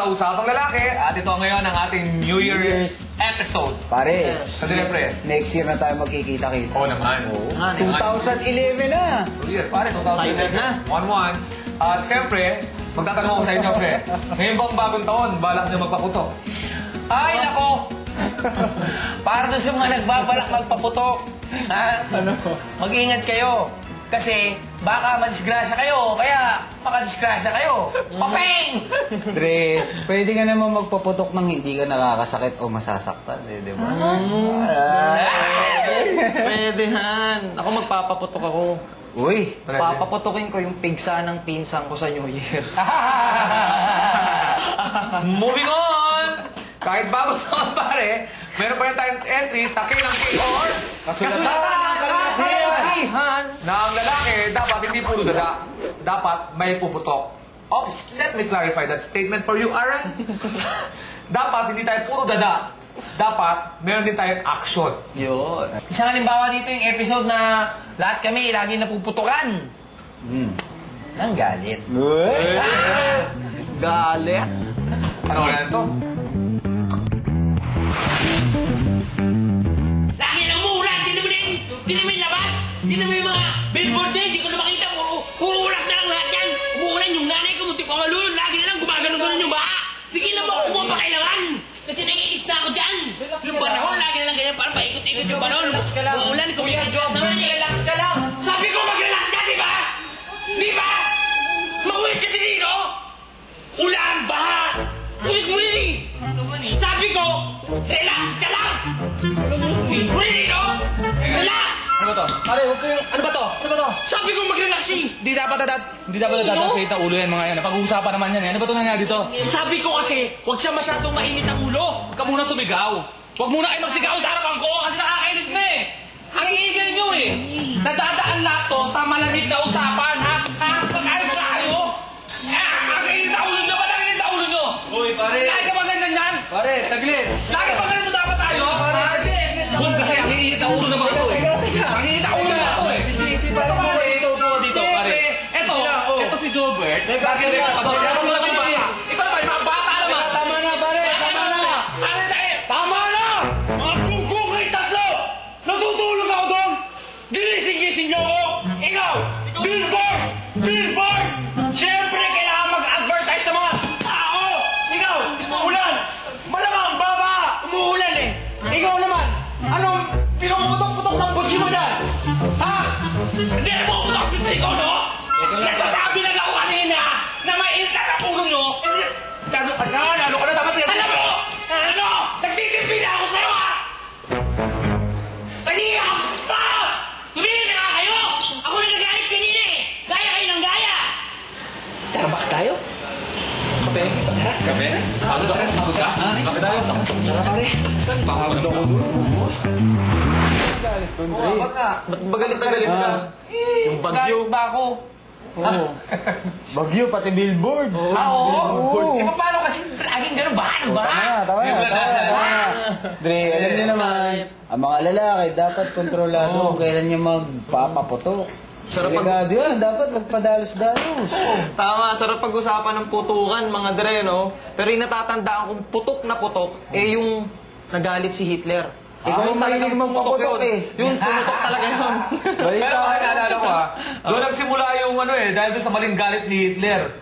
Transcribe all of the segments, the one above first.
sa Usapang Lalaki at ito ngayon ang ating New Year's episode. Pare, Kasi siyempre, next year na tayo magkikita-kita. oo naman. 2011 na! New Year, pare, 2011 na. 1-1. At siyempre, magtatanong ako sa inyo, pre. Ngayon bang bagong taon, balak niyo magpaputok? Ay, nako! Para doon sa mga nagbabalak magpaputok. Ha? Ano? Mag-ingat kayo. Kasi baka madisgrasya kayo, kaya makadisgrasya kayo. Papeng! Dre, pwede ka naman magpaputok nang hindi ka nakakasakit o masasaktan, di ba? Pwede, Han. Ako magpapaputok ako. Uy! Papaputokin ko yung pigsa ng pinsan ko sa New Year. Moving on! Kahit bago taon, pare, meron pa yung tayong entry sa King ng King or Kasulatan! Han! na ang lalaki dapat hindi puro dada. Dapat may puputok. Oops, let me clarify that statement for you, Aaron. Dapat hindi tayo puro dada. Dapat meron din tayong action. Yun. Isang halimbawa dito yung episode na lahat kami lagi napuputukan. Nang galit. Uy! Galit. Ano na ito? Lagi lang mura! Di naman labas! Di naman yung mga billboard na, di ko na makita. Puro urak na lang lahat yan. Umuulan yung nanay ko, muntik pa malulun. Lagi na lang gumagano-ganon yung baha. Sige na mo, kumuha pa kailangan. Kasi naiinis na ako dyan. Yung panahon, lagi na lang ganyan. Parang paikot-ikot yung panahon. Umuulan, kumikot naman. Relax ka lang. Sabi ko mag-relax ka, di ba? Di ba? Maulit ka din dito. Ulan, baha. Ulit. Sabi ko, relax ka lang. Really, no? Relax! Ano ba to? Pare, huwag kayo. Ano ba to? Ano ba to? Sabi ko mag-relax eh! Hindi dapat sa ulo yan mga yan. Napag-uusapan naman yan. Ano ba ito nangyari dito? Sabi ko kasi, huwag siya masyadong mainit ang ulo! Huwag ka muna sumigaw. Huwag muna kayo magsigaw sa harapan ko kasi nakakainis na eh. Ang iingay nyo eh. Nadadaan lahat to sa malamig na usapan. Ha? Pagkayos na kayo? Ang init na ulo nyo. Ba't ang init na ulo nyo? Uy, pare! Lagi ka ba ganyan yan? Pare, taglit! Lagi ba ganito dapat tayo? Huwag kasi ang init na ulo naman ito eh. Ang init na ulo naman ito eh. Si pare mo Dito, pare. Ito si Gilbert. Lagi rin ako. Ikaw naman, mga bata naman. Tama na, pare! Tama na! Ano na eh? Tama na! Mga kukong kayo tatlo! Natutulog ako doon! Ginising-gising niyo ako! Ikaw! Billboard! Billboard! Siyempre, kailangan mag-advertise ng mga tao! Ikaw! Ulan! Malamang baba! Umuulan eh! Ikaw naman! Anong pinuputok-putok ng butsi mo dyan? Ha? Hindi na puputok sa ikaw, no? Nagsasabi lang ako kanina na mainit ang ulo nyo! Lalo ka na dapat yan. Alam mo! Ano? Nagtitipi na ako sa'yo, ha? Kanina ka pa! Tumigil na nga kayo! Ako yung nagalit kanina eh! Gaya kayo ng gaya! Tara, baka tayo? Kape? Kape? Pagod ka? Pagod ka? Kape tayo? Tara, pare! Pagod ako dun. Galit dun, Dre. Ba't bagalit na galit ka? Yung bagyo. Galit ba ako? Oo. Bagyo, pati billboard. Oo. Eh, paano kasi laging ganun ba? Ano ba? Tama na. Dre, alam niyo naman, ang mga lalaki dapat kontrolado kung kailan niya magpapaputok. Sarap Delikado yan, dapat magpadalos-dalos. Tama, sarap pag-usapan ng putukan, mga Dre, no? Pero yung natatandaan kong putok na putok, eh yung nagalit si Hitler. Ikaw yung mahilig magpaputok eh. Yung pumutok talaga yun. Pero naalala ko doon nagsimula yung ano eh, dahil doon sa maling galit ni Hitler.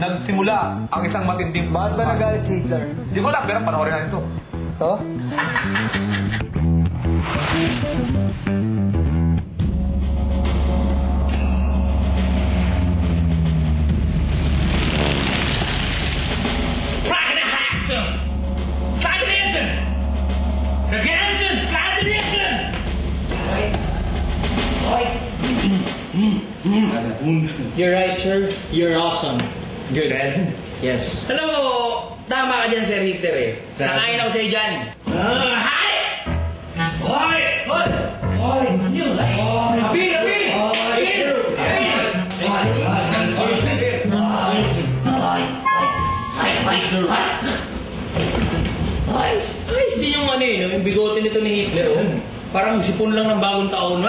Nagsimula ang isang matinding... Bakit ba nagalit si Hitler? Hindi ko lang, pero panoorin natin ito. To? You're right, sir. You're awesome. Good. Yes. Alam mo, tama ka dyan, Sir Hitler eh. Sangayin ako sa'yo dyan. Hay! Hoy! Hoy! Hoy! Yun! Abi! Abi! Ayos din yung ano eh, yung bigote nito ni Hitler oh. Parang sipon lang ng bagong taon.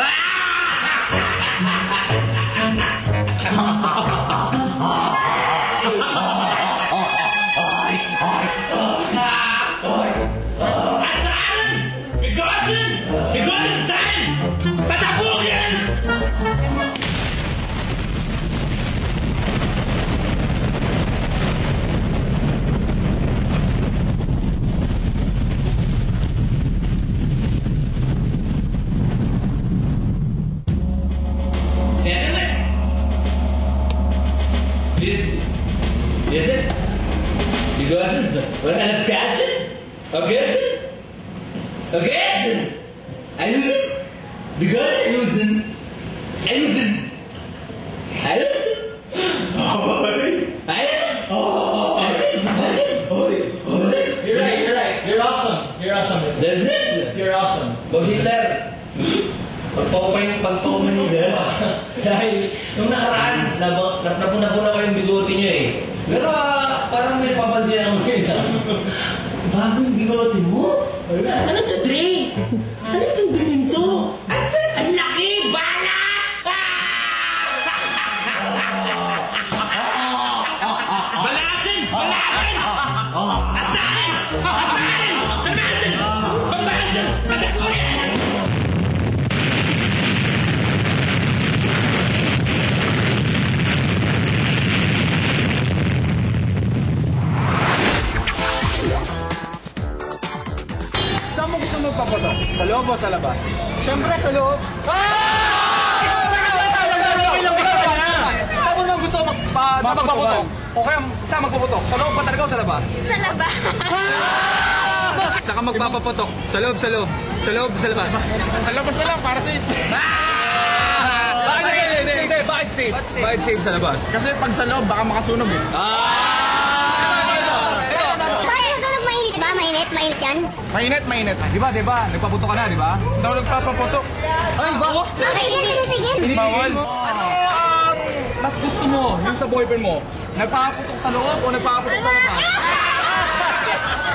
Yes. Yes, sir. You go ahead, sir. What kind of cat? Okay. Okay. Ayun. Because ayun. Ayun. Ayun. You're right. You're awesome. That's it. You're awesome. Boss Hitler. Pagpapay ng pagpapay ng dahil nung nakaraan, napuna-puna ko yung bigote niyo eh. Pero parang may papansin ako ngayon. Bago yung bigote mo? Ano to, Dre? Ano itong duminto? Ang laki! Balat! Balatin! Balatin! Asahin! Balatin! Balatin! Balatin! Saan mo gusto magpaputok? Sa loob o sa labas? Siyempre sa loob. Saan mo naman gusto magpaputok? O kaya saan magpaputok? Sa loob ba talaga o sa labas? Sa labas. Saka magpapaputok. Sa loob, sa loob. Sa loob, sa labas. Sa labas na lang, para sa Bakit hindi? Bakit safe? Bakit safe sa labas? Kasi pag sa loob, baka makasunog eh. Bakit natulog mainit ba? Mainit? Mainit yan? Mainit. Di ba? Nagpaputok ka na, di ba? Daw nagpapaputok. Ay, bako. Okay, tigil. Bawal. Ano ang mas gusto mo, yung sa boyfriend mo? Nagpapaputok sa loob o nagpapaputok sa labas?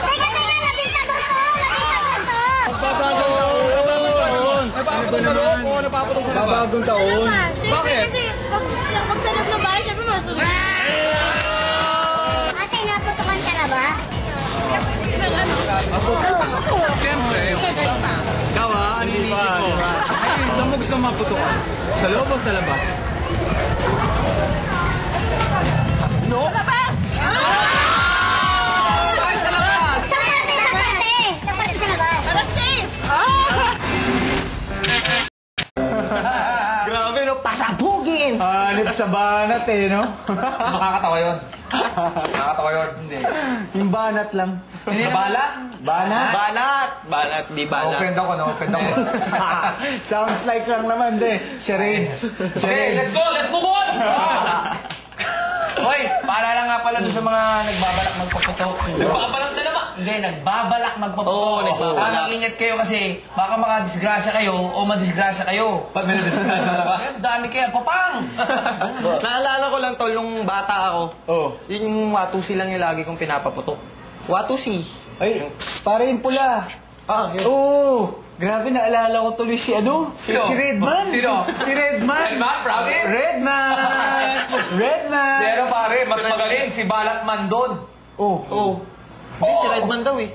Teka, nabinta ko to! Babagong taon. Nagpaputok sa loob o nagpaputok sa labas? Babagong taon. Bakit? Kasi pag sa loob ng bahay, syempre masunog. Ate, naputukan ka na ba? Siyempre. Ikaw ha, ano yung isip mo? Ay, saan mo gusto maputukan? Sa loob o sa labas? No? Labas! Ay, sa labas! Sa parte sa labas. Para safe! Grabe, no? Pasabugin! Hanip sa banat eh, no? Makakatawa yun. Nakakatawa yun. Hindi. Yung banat lang. Hindi na bala? Banat? Banat, di banat. Offend ako, no? Offend ako. Sounds like lang naman, de. Charades. Okay, let's go! Let's move on! Hoy, paalala nga pala doon sa mga nagbabalak magpaputok. Nagbabalak na naman. Hindi, nagbabalak magpaputok. Oo, nagbabalak. Mag-ingat kayo kasi baka makadisgrasya kayo o madisgrasya kayo. Pag may nadisgrasya dami kayo, papang! Naalala ko lang, tol, nung bata ako. Oh. Yun yung Watusi lang yung lagi kong pinapaputok. Watusi. Ay, pare yung pula. Ah, yun. Oo. Grabe, naalala ko tuloy si ano? Sino? Si Redman. Sino? Si Redman. Redman, promise? Redman. Pero pare, mas magaling si Balatman doon. Oh. Oh. Hindi, si Redman daw eh.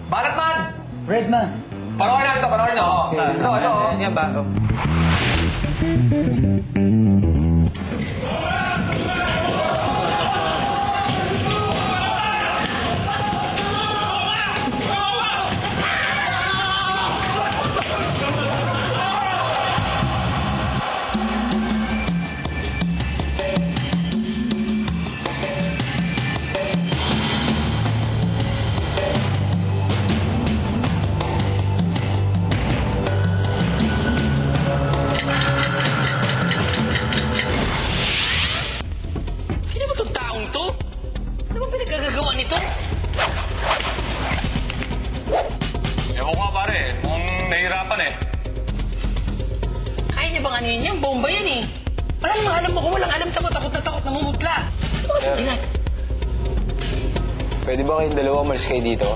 Balatman! Redman. Panoorin namin ito, panoorin nyo. Ito. Yan ba? Oh. Sino ba itong taong to? Ano ba pinagagagawa nito? Ewan ko nga pare, kung nahihirapan eh. Kaya niya bang ano yan? Bomba yan eh. Wala namang alam mo kung walang alam takot na takot, namumutla. Ano ba kasi pinag? Pwede ba kayong dalawa umalis kayo dito?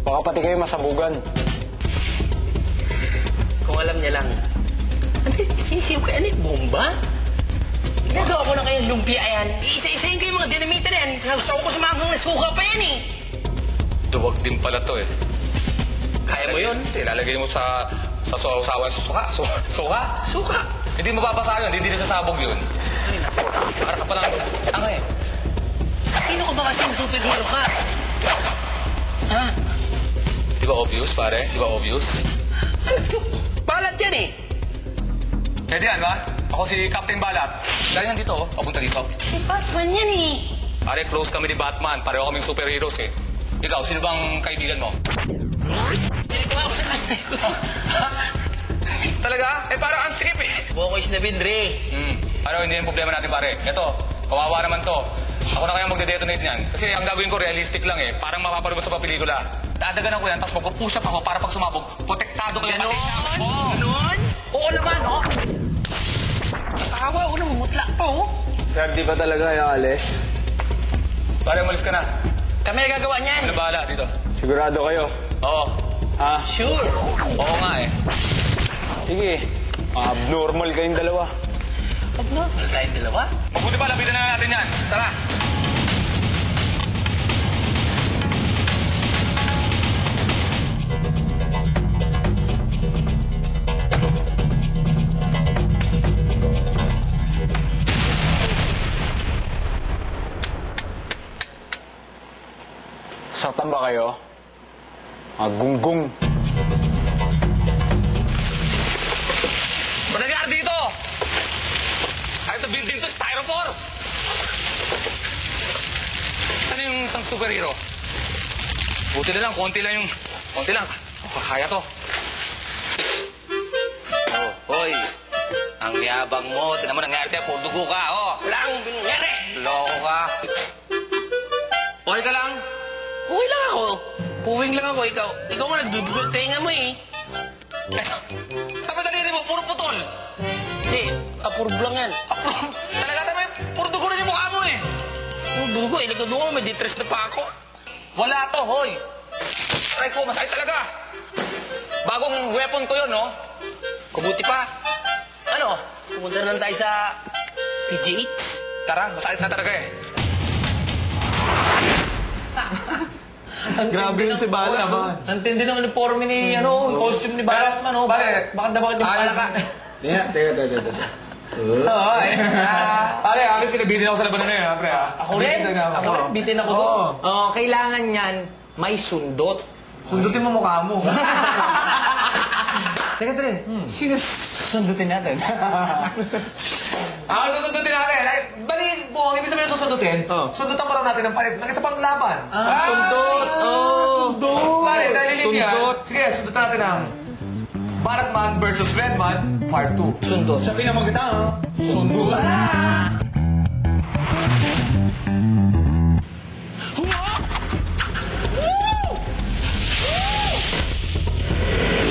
Baka pati kayo masabugan. Kung alam niya lang. Ano, sinisiw ka, ano, bomba? Ginagawa ko na kayong lumpia yan. Isa-isayin ko yung mga dinamita na yan. Nausaw ko sa mga hanggang nasuka pa yan eh. Duwag din pala to eh. Kaya mo yun? Ilalagay mo sa usawan sa suka. Suka? Suka. Hindi mapapasa yun, hindi sasabog yun. Para ka palang tanga eh. Sino ko ba kasi yung superhero ka? Ha? Di ba obvious pare? Di ba obvious? Ano ito? Balat yan eh. Pwede yan ba? Ako si Captain Balat. Dahil nandito oh, papunta dito. Batman yan eh. Pare, close kami ni Batman. Pareho kaming superheroes eh. Ikaw, sino bang kaibigan mo? Pinagawa ko sa kanya. Talaga? Eh, parang ang sikip eh. Bokoys na Bindre. Ano, hindi yung problema natin, pare. Ito, kawawa naman to. Ako na kaya magde-detonate niyan. Kasi ang gagawin ko, realistic lang eh. Parang mapapalabas sa pelikula. Dadaganan ko yan, tapos magpo-push up ako para pag sumabog, protektado ko yung Ganon? pati. Oo. Ganon? Oo naman, no? Nakawa ako na mamutla pa, oh. Sir, di ba talaga alis? Pare, umalis ka na. Kami ang gagawa niyan. Ano bahala dito? Sigurado kayo? Oo. Ha? Sure. Oo nga eh. Sige. Abnormal kayong dalawa. Abnormal tayong dalawa. Mabuti pa, lapitan na natin yan. Tara. Saktan ba kayo? Gunggong. Ano nangyari dito? Kahit na building to, styrofoam! Ano yung isang superhero? Buti na lang, konti lang yung... Konti lang. Kaya to. Oh, hoy. Ang yabang mo. Tinan mo nangyari sa'yo. Puro dugo ka, oh. Wala akong nangyari. Loko ka. Okay ka lang? Okay lang ako. Puwing lang ako. Ikaw nga nagdudugo. Tenga mo eh. Tapos daliri mo, puro putol. Hindi. Apurb lang yan. Talaga tayo, puro dugo rin yung mukha mo eh. Puro dugo eh. Nagdudugo mo. May detress na pa ako. Wala to, hoy. Try ko, masakit talaga. Bagong weapon ko yun, no? Kubuti pa. Ano? Pumunta na lang tayo sa PG8. Tara, masakit na talaga eh. Grabe yun si Bala. Ang tindi ng uniforme ni, costume ni Batman, oh. Pare, Bakit na bakit yung pala ka? Teka. Oo, eh. Pare, agad kinabitin ako sa labanan na yun, ha, pre, ha? Ako rin. Ako rin. Bitin ako doon. Oo. Oh, kailangan yan may sundot. Sundutin mo mukha mo. Teka, sino sundutin natin? Ano susundutin natin? Ay, bali, buong ibig sabihin susundutin, sundutan pa lang natin ng palit ng isa pang laban. Sundot! Sundot! Pare, dahil linya. Sundot. Sige, sundutan natin ang Batman versus Redman, Part 2. Sundot. Sabi naman kita, ha? Sundot!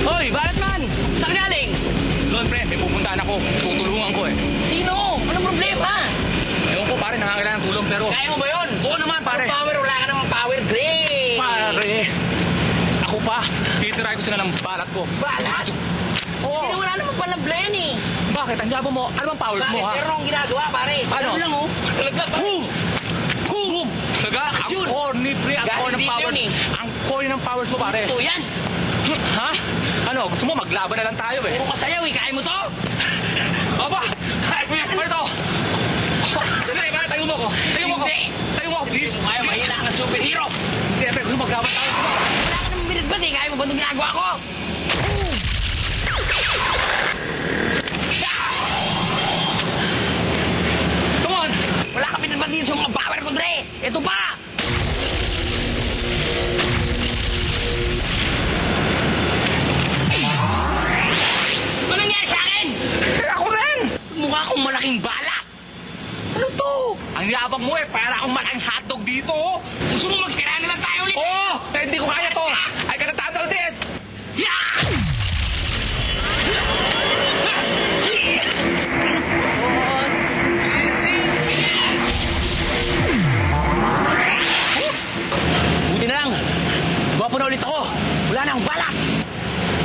Hoy, Batman! Saan ka galing? Doon, pre, may pupuntahan ako. Tutulungan ko eh. Sino? Anong problema? Ewan ko, pare, nangangailangan ng tulong, pero... Kaya mo ba yun? Oo naman, Pare. power. Wala ka namang power. Great! Pare, ako pa. Titiray ko sila ng balat ko. Balat? Oo. Wala naman pala blend eh. Bakit? Ang yabang mo. Ano bang powers mo, Bakit? ha? Pero ang ginagawa, pare. Ano? Ano lang, oh. Talaga, boom! Boom! Talaga, ang Yun. core ni pre, ang Galing core ng dito powers. yun eh. Ang core ng powers mo, pare. Ito yan. Ha? Ano? Gusto mo maglaban na lang tayo, eh? Puro kasayaw eh. Kaya mo to? Aba! Ay, kuya, ano to? Sandali, pare, tayo mo ko. Tayo mo ko. Hindi. Tayo mo ko, please. Kaya mahina ka ng superhero. Hindi, pre, gusto mo maglaban tayo. Wala ka namang binidbad eh. Kaya mo ba itong ginagawa ko? Come on! Wala ka binidbad dito sa mga power ko, Dre. Ito pa! Ano nangyari sa akin? Ako rin! Mukha akong malaking balak. Ano to? Ang yabang mo eh, para akong malaking hotdog dito. Oh. Gusto mo magtira na lang tayo ulit? Oo! Eh, hindi ko kaya to. I cannot handle this. Yeah! Buti na lang. Gwapo na ulit ako. Wala na akong balak.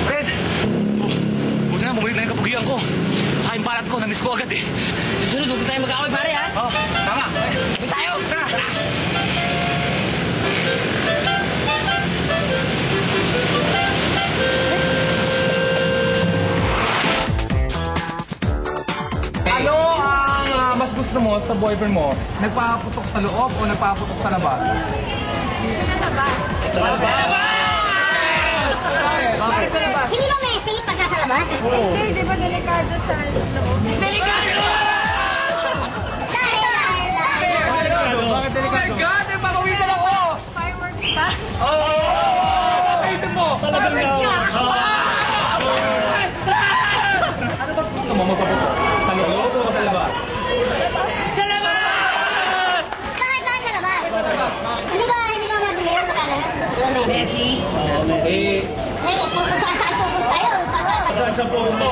Fred! Buti na, bumalik na yung kapugian ko. Sa aking balat ko, na-miss ko agad eh. Sunod, huwag tayo mag-away, pare, ha? Oh, tama. Huwag tayo! Tara! Ano ang mas gusto mo sa boyfriend mo? Nagpaputok sa loob o nagpaputok sa labas? Hindi ba may safe pagka sa labas? Hindi, di ba delikado sa loob? Dahil Bakit delikado? sa puto.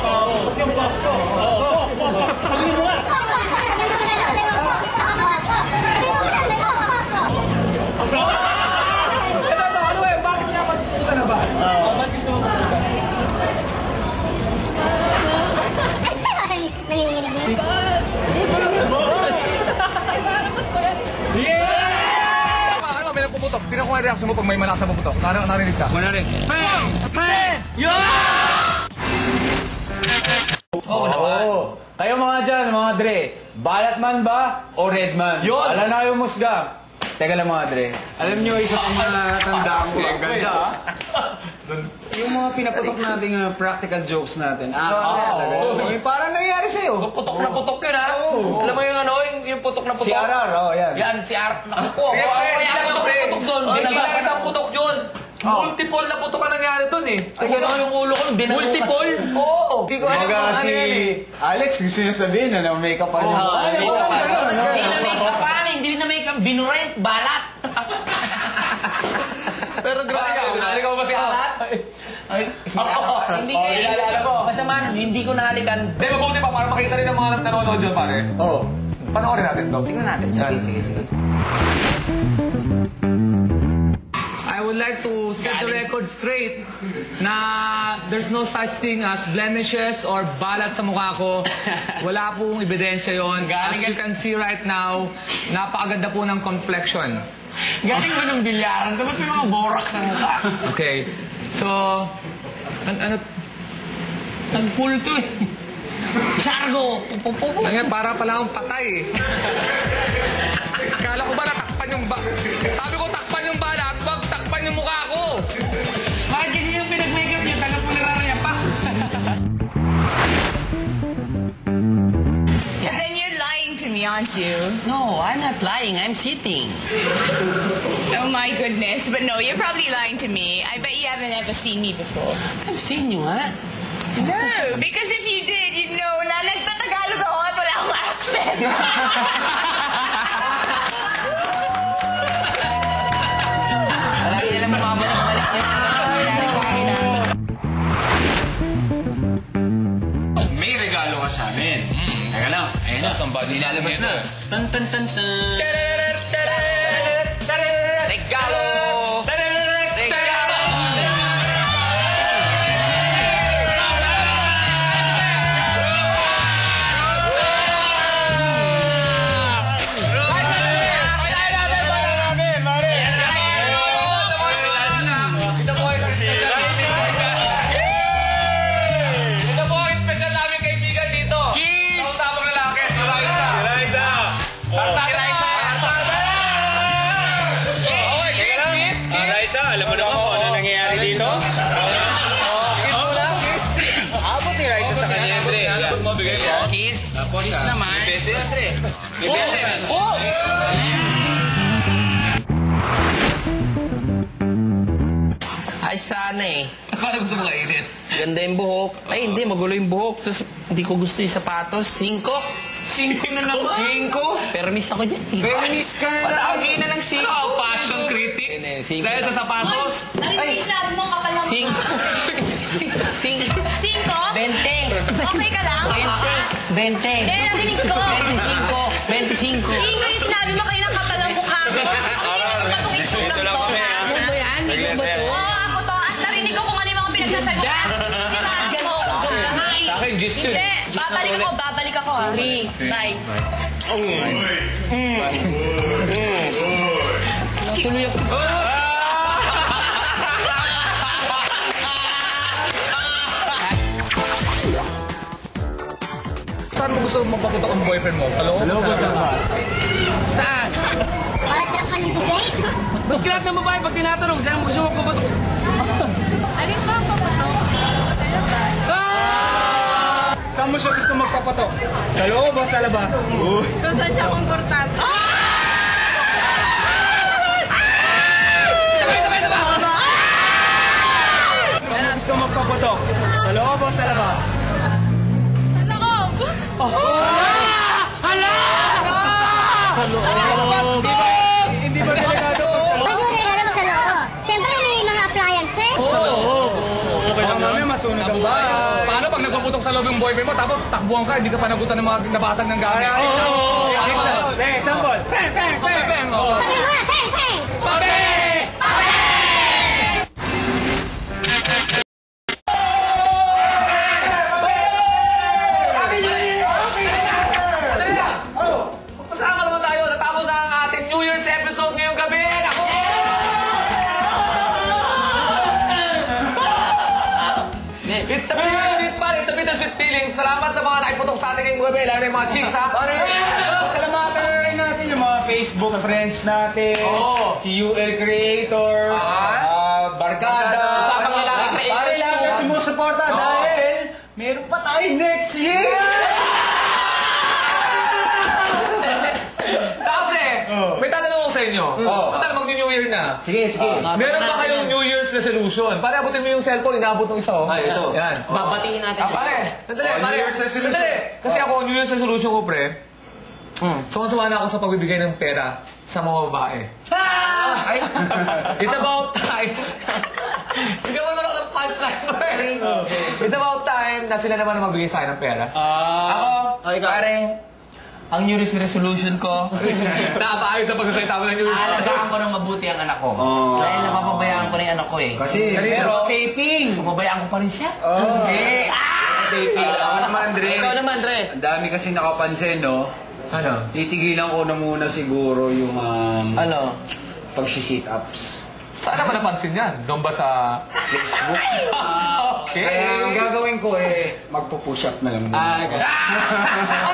Yung posto. Ano eh? Bakit nga magpupunta na ba? Bakit gusto mo magpupunta? Nanginginig na. Ano, may nagpuputok. Tingnan ko nga yung reaction mo pag may malakas na puputok. Narinig ka? Wala rin. Oo. Kayo mga dyan, mga Dre, balat man ba o red man? Yun! Alam na kayo musga. Teka lang mga Dre. Alam niyo, isa pang natandaan ko. Ang ganda ah. Yung mga pinaputok nating practical jokes natin. Parang nangyari sa'yo. Putok na putok yun, ha? Alam mo yung ano, yung putok na putok? Si Arar, yan. Yan, si Arar. Naku po, ako kaya putok na putok doon. Hindi lang isang putok yun. Multiple na putok ang nangyari doon eh. Kasi ako yung ulo ko, dinagutan. Multiple? Oo. Hindi ko alam Baga kung ano si yan eh. Alex, gusto niya sabihin na na-makeup pa niya. Hindi na make-up pa, hindi na make-up, binurent, balat. Pero grabe. Nahalik mo ba si Arat? Ay, hindi ko, masama, hindi ko nahalikan. Hindi, mabuti pa para makita rin ng mga nanonood dyan, pare. Oo. Panoorin natin to. Tingnan natin. Sige. I would like to set the record straight na there's no such thing as blemishes or balat sa mukha ko. Wala pong ebidensya yon. As you can see right now, napakaganda po ng complexion. Galing mo ng bilyaran, dapat may mga borak sa mukha. Okay. So, ano? Nag-full to eh. Sargo! Ngayon, para pala akong patay eh. Kala ko ba natakpan yung Sabi ko takpan yung balat, wag takpan yung mukha ko. Bakit kasi yung pinag-makeup niyo, tagat mo naglalaya pa? Then you're lying to me, aren't you? No, I'm not lying. I'm sitting. Oh my goodness. But no, you're probably lying to me. I bet you haven't ever seen me before. I've seen you, ha? No, because if you did, you'd know na nagtatagalog ako at wala akong accent. Lagi nilang mabalik-balik yung nangyari sa akin, ha? May regalo ka sa amin. Teka lang. Ayun na. Nilalabas na. Tan. Regalo! Alam mo naman kung ano nangyayari dito? Abot ni Raisa sa kanya, Andre. Kiss? Kiss naman. Beso yan, Andre. Ay, sana eh. Akala gusto mo kainit. Ganda yung buhok. Ay, hindi. Magulo yung buhok. Tapos, hindi ko gusto yung sapatos. 5. 5 na naman. 5? Permis ako dyan. Feminist ka na. Lagi na lang 5. Ikaw, fashion critic. Dahil sa sapatos. Ano yung sinabi mo kapal lang? 5. 5. 5? 20. Okay ka lang? 20. Narinig ko. 25. 5 yung sinabi mo kayo ng kapal ang mukha ko. Ito lang kami, ha? Ano ba yan? Ikaw ba to? Oo, ako to. At narinig ko kung ano yung mga pinagsasagot. Sa akin, gist yun. Hindi, babalik ako. Sorry. Bye. Tuloy ako. Saan mo gusto magpapunta kong boyfriend mo? Sa loob? Sa labas. Saan? Para dyan ka ng bigay? Ba't lahat ng babae pag tinatanong, saan mo gusto magpapatok? Alin ba ang papatok? Saan mo siya gusto magpapatok? Sa loob o sa labas? Kung saan siya komportable? Saan mo gusto magpapatok? Sa loob o sa labas? Hindi ba delikado pag sa loob? Pag yung regalo mo sa loob, siyempre may mga appliances. Okay lang mami, masunog ang bahay. Paano pag sa loob yung boyfriend mo, tapos takbuhan ka, hindi ka panagutan ng mga nabasag ng gamit. Sample. Peng! Peng! Peng! Peng! Magpasama naman tayo. Natapos na ang ating New Year's episode ngayong gabi. Ako! It's a bittersweet pa. It's a bittersweet feeling. Salamat sa mga nakiputok sa ating ngayong gabi. Lalo na yung mga chicks, ha? Salamatan na rin natin yung mga Facebook friends natin. Si UL Creator. Barkada. Usapang lalaki creators Para lahat na ko. sumusuporta dahil meron pa tayo next year! Dabre! May tatanong ako sa inyo. Total, mag-New Year na. Sige. Meron ba kayong New Year's resolution? Pare, abutin mo yung cellphone, inaabot ng isa, oh. Ay, ito. Yan. Babatiin natin siya. Pare, sandali, New pare. Year's resolution. Sandali. Kasi ako, New Year's resolution ko, pre. Sumasama na ako sa pagbibigay ng pera sa mga babae. Ay, it's about time. Hindi mo naman ako ng punchline, pre. It's about time na sila naman ang magbigay sa akin ng pera. Ako, pare, ang New Year's resolution ko, Napaayos sa pagsasalita mo ng New Year's. alagaan ko ng mabuti ang anak ko. Dahil napapabayaan ko na yung anak ko eh. Kasi, Pero, papabayaan ko pa rin siya. Eh, Ako naman, Dre. Ikaw naman, Dre. Ang dami kasi nakapansin, no? Ano? Titigilan ko na muna siguro yung Ano? pagsi-sit-ups. Saan naman napansin yan? Doon ba sa Facebook? Kaya ang Okay. gagawin ko magpo-push up na lang. Ano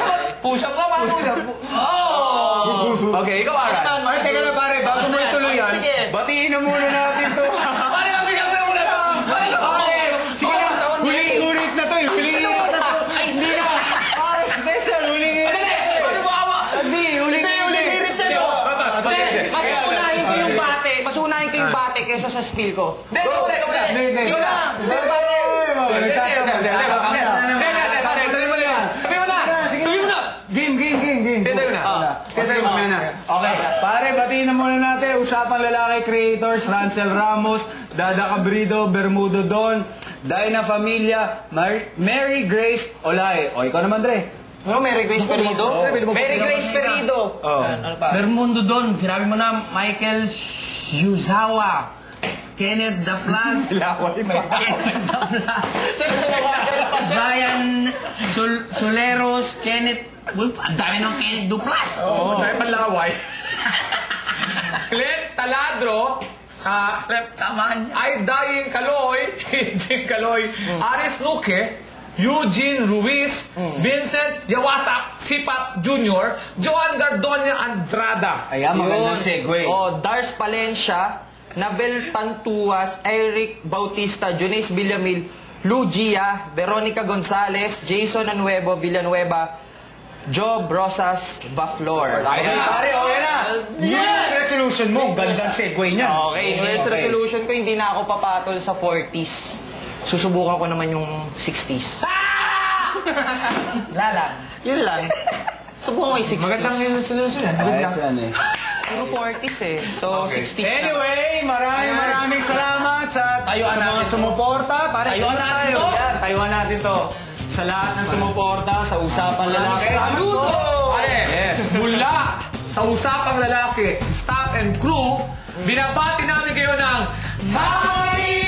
ba? Push up ka ba? Push up? Oh! Okay, ikaw, Ara. Ay, teka na pare, bago mo ituloy yan, Sige. batiin na muna natin to. Pare, mabigyan mo na muna to! Pare, Sige na, huling-ulit na to eh. Huling-ulit na to. Ay, hindi na. Para special, huling-ulit. Ano ba ako? Hindi, huling-ulit. Mas unahin ko yung bate kaysa sa spill ko. Hindi, ikaw na. Hindi. Ikaw na. Sabi mo na. Game. Sige na. Sige na. Okay, pare, batiin na muna natin. Usapang lalaki creators, Rancel Ramos, Dada Cabrido, Bermudo Don, Daina Familia, Mary Grace Olay. O, ikaw naman, Dre. Mary Grace Perido? Mary Grace Perido. Bermundo doon, sinabi mo na Michael Yuzawa, Kenneth Daplas, Kenneth Daplas, Brian Soleros, Kenneth, uy, ang dami ng Kenneth Duplas. Oo, dahil panlaway. Clint Taladro, Taman. Ay Dying Kaloy, Jing Kaloy, Aris Luque, Eugene Ruiz, Vincent Yawasak, Sipat Jr., Joan Gardonia Andrada. Ayan, magandang segue. Dars Palencia, Nabel Tantuas, Eric Bautista, Jones Villamil, Lugia, Veronica Gonzalez, Jason Anuevo, Villanueva, Job Rosas Baflor. Okay, pare, okay na. Yes! Resolution mo, gandang segue niyan. Okay, New Year's resolution ko, hindi na ako papatol sa 40s. Susubukan ko naman yung 60s. Lala. Yun lang. Subukan ko yung 60s. Magandang resolution yan. Ayos yan eh. Puro 40s eh. So, 60s na. Anyway, maraming salamat sa Tayuan mga natin to. sumuporta. Tayuan natin to. Yan, tayuan natin to. Sa lahat ng sumuporta, sa Usapang Lalaki. Saludo! Pare, mula sa Usapang Lalaki, staff and crew, binabati namin kayo ng Happy